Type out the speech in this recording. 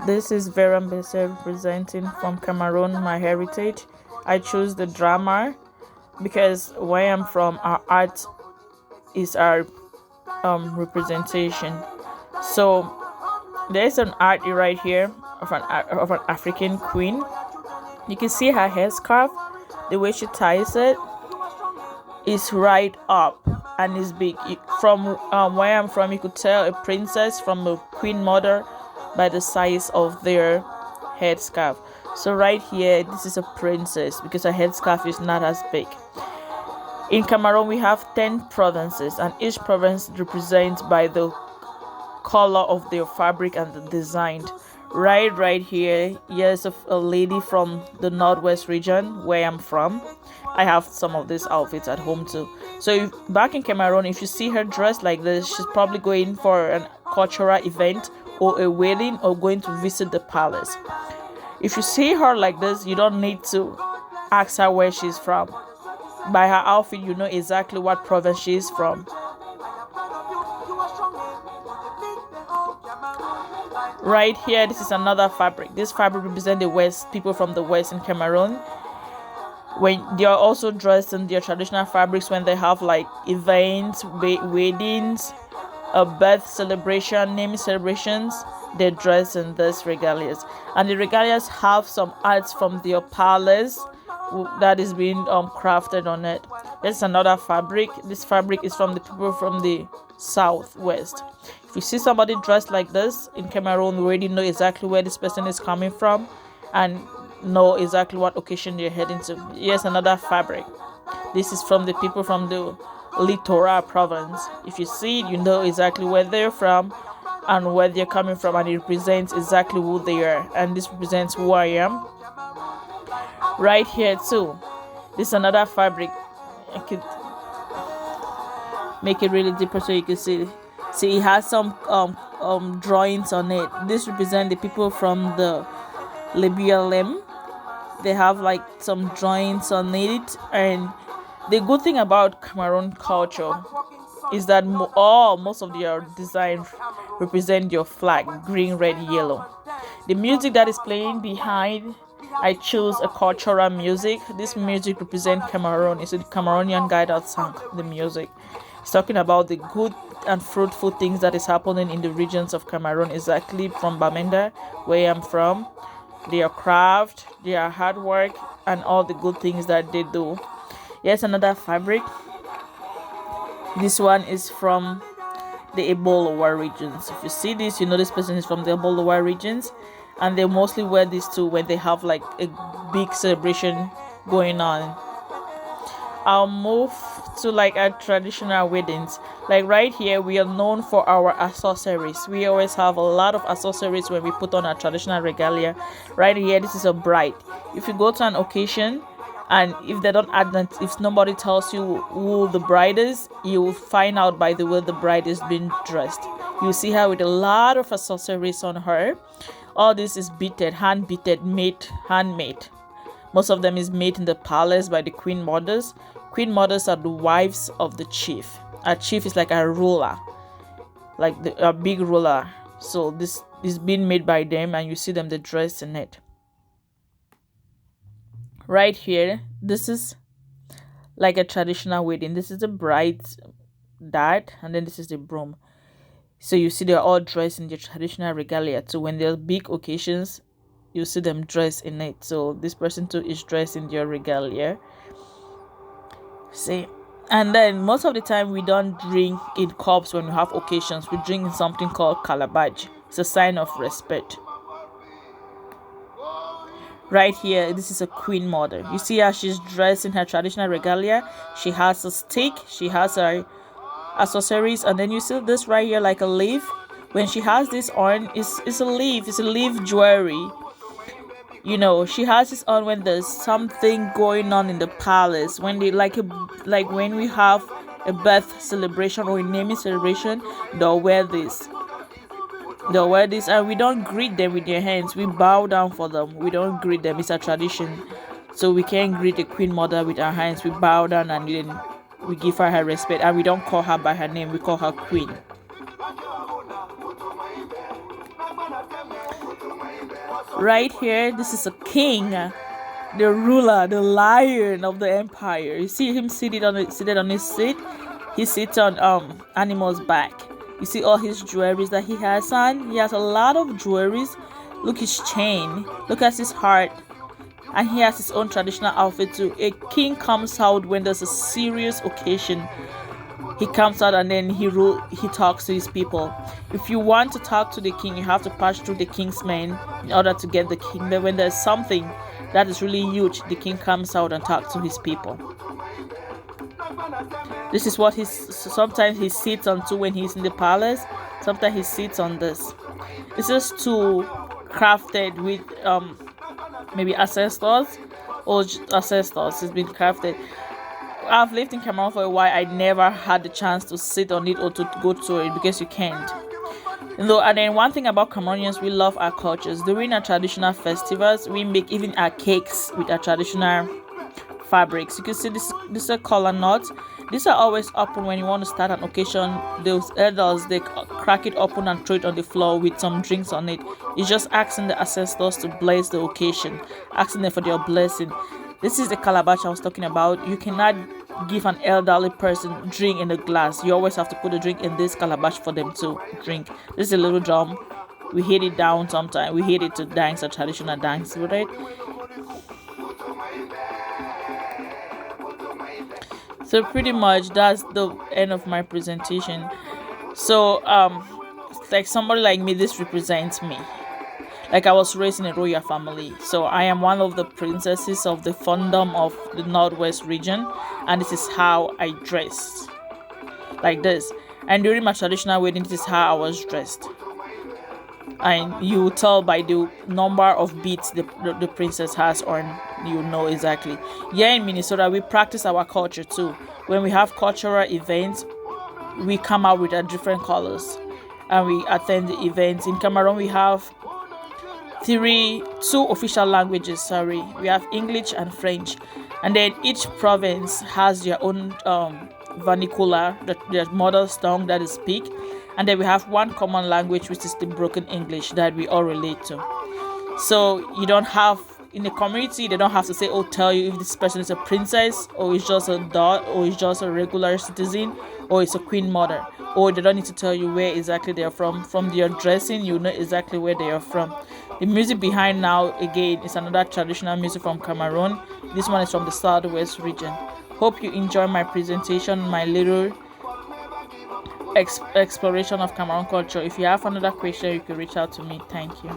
This is Vera Mbese representing from Cameroon, my heritage. I choose the drama because where I'm from, our art is our representation. So there's an art right here of an African queen. You can see her headscarf, the way she ties it is right up and is big. From where I'm from, you could tell a princess from a queen mother by the size of their headscarf. So right here, this is a princess because her headscarf is not as big. In Cameroon, we have 10 provinces, and each province represents by the color of their fabric and the design. Right here, here's a lady from the northwest region where I'm from. I have some of these outfits at home too. So back in Cameroon, if you see her dressed like this, she's probably going for a cultural event or a wedding or going to visit the palace. If you see her like this, you don't need to ask her where she's from. By her outfit, you know exactly what province she is from. Right here, this is another fabric. This fabric represents the West, people from the West in Cameroon. When they are also dressed in their traditional fabrics when they have like events, weddings, a birth celebration, naming celebrations, they dress in this regalias. And the regalias have some arts from their palace that is being crafted on it. There's another fabric. This fabric is from the people from the southwest. If you see somebody dressed like this in Cameroon, we already know exactly where this person is coming from and know exactly what occasion they're heading to. Here's another fabric. This is from the people from the Littoral province. If you see it, you know exactly where they're from and where they're coming from, and it represents exactly who they are. And this represents who I am. Right here too, this is another fabric. I could make it really deeper so you can see it has some drawings on it. This represents the people from the Libya. They have like some drawings on it, and the good thing about Cameroon culture is that most of their designs represent your flag: green, red, yellow. The music that is playing behind, I choose a cultural music. This music represents Cameroon. It's a Cameroonian guy that sang the music. It's talking about the good and fruitful things that is happening in the regions of Cameroon, exactly from Bamenda, where I'm from. Their craft, their hard work, and all the good things that they do. Here's another fabric. This one is from the Ebolowa regions. If you see this, you know this person is from the Ebolowa regions, and they mostly wear this too when they have like a big celebration going on. I'll move to like our traditional weddings. Like right here, we are known for our accessories. We always have a lot of accessories when we put on our traditional regalia. Right here, this is a bride. If you go to an occasion and if they don't add that, if nobody tells you who the bride is, you will find out by the way the bride is being dressed. You see her with a lot of accessories on her. All this is beaded, hand beaded, made, handmade. Most of them is made in the palace by the queen mothers. Queen mothers are the wives of the chief. A chief is like a ruler, like a big ruler. So this is being made by them, and you see them, they dress in it. Right here, this is like a traditional wedding. This is the bride's dad, and then this is the groom. So you see they're all dressed in their traditional regalia. So when there are big occasions, you see them dressed in it. So this person too is dressed in their regalia. See, and then most of the time we don't drink in cups when we have occasions. We drink in something called calabash. It's a sign of respect. Right here, this is a queen mother. You see how she's dressed in her traditional regalia. She has a stick, she has her accessories, and then you see this right here like a leaf. When she has this on, it's a leaf jewelry. You know, she has this on when there's something going on in the palace, when they like when we have a birth celebration or a naming celebration, they'll wear this, and we don't greet them with their hands. We bow down for them. We don't greet them. It's a tradition. So we can't greet the queen mother with our hands. We bow down and then we give her respect, and we don't call her by her name. We call her queen. Right here, this is a king, the ruler, the lion of the empire. You see him seated on his seat. He sits on animal's back. You see all his jewelries that he has on. He has a lot of jewelries. Look his chain. Look at his heart. And he has his own traditional outfit too. A king comes out when there's a serious occasion. He comes out and then he talks to his people. If you want to talk to the king, you have to pass through the king's men in order to get the king. But when there's something that is really huge, the king comes out and talks to his people. This is what sometimes he sits on too when he's in the palace. Sometimes he sits on this. This is tool crafted with maybe ancestors or ancestors. It's been crafted. I've lived in Cameroon for a while. I never had the chance to sit on it or to go to it because you can't. And then one thing about Cameroonians, we love our cultures. During our traditional festivals, we make even our cakes with our traditional fabrics. You can see this is a collar knot. These are always open when you want to start an occasion. Those elders, they crack it open and throw it on the floor with some drinks on it. It's just asking the ancestors to bless the occasion, asking them for their blessing. This is the calabash I was talking about. You cannot give an elderly person drink in a glass. You always have to put a drink in this calabash for them to drink. This is a little drum. We hit it down sometimes. We hit it to dance a traditional dance with it. So pretty much that's the end of my presentation. So like somebody like me, this represents me. Like I was raised in a royal family, so I am one of the princesses of the fandom of the Northwest region, and this is how I dressed, like this. And during my traditional wedding, this is how I was dressed. And you tell by the number of beads the princess has on, you know exactly. Here in Minnesota, we practice our culture too. When we have cultural events, we come out with different colors, and we attend the events. In Cameroon, we have two official languages. We have English and French, and then each province has their own vernacular, their mother tongue that is speak, and then we have one common language, which is the broken English that we all relate to. So you don't have, in the community, they don't have to say, oh, tell you if this person is a princess, or is just a dot, or is just a regular citizen, or it's a queen mother, or they don't need to tell you where exactly they are from. From their dressing, you know exactly where they are from. The music behind now, again, is another traditional music from Cameroon. This one is from the Southwest region. Hope you enjoy my presentation, my little exploration of Cameroon culture. If you have another question, you can reach out to me. Thank you.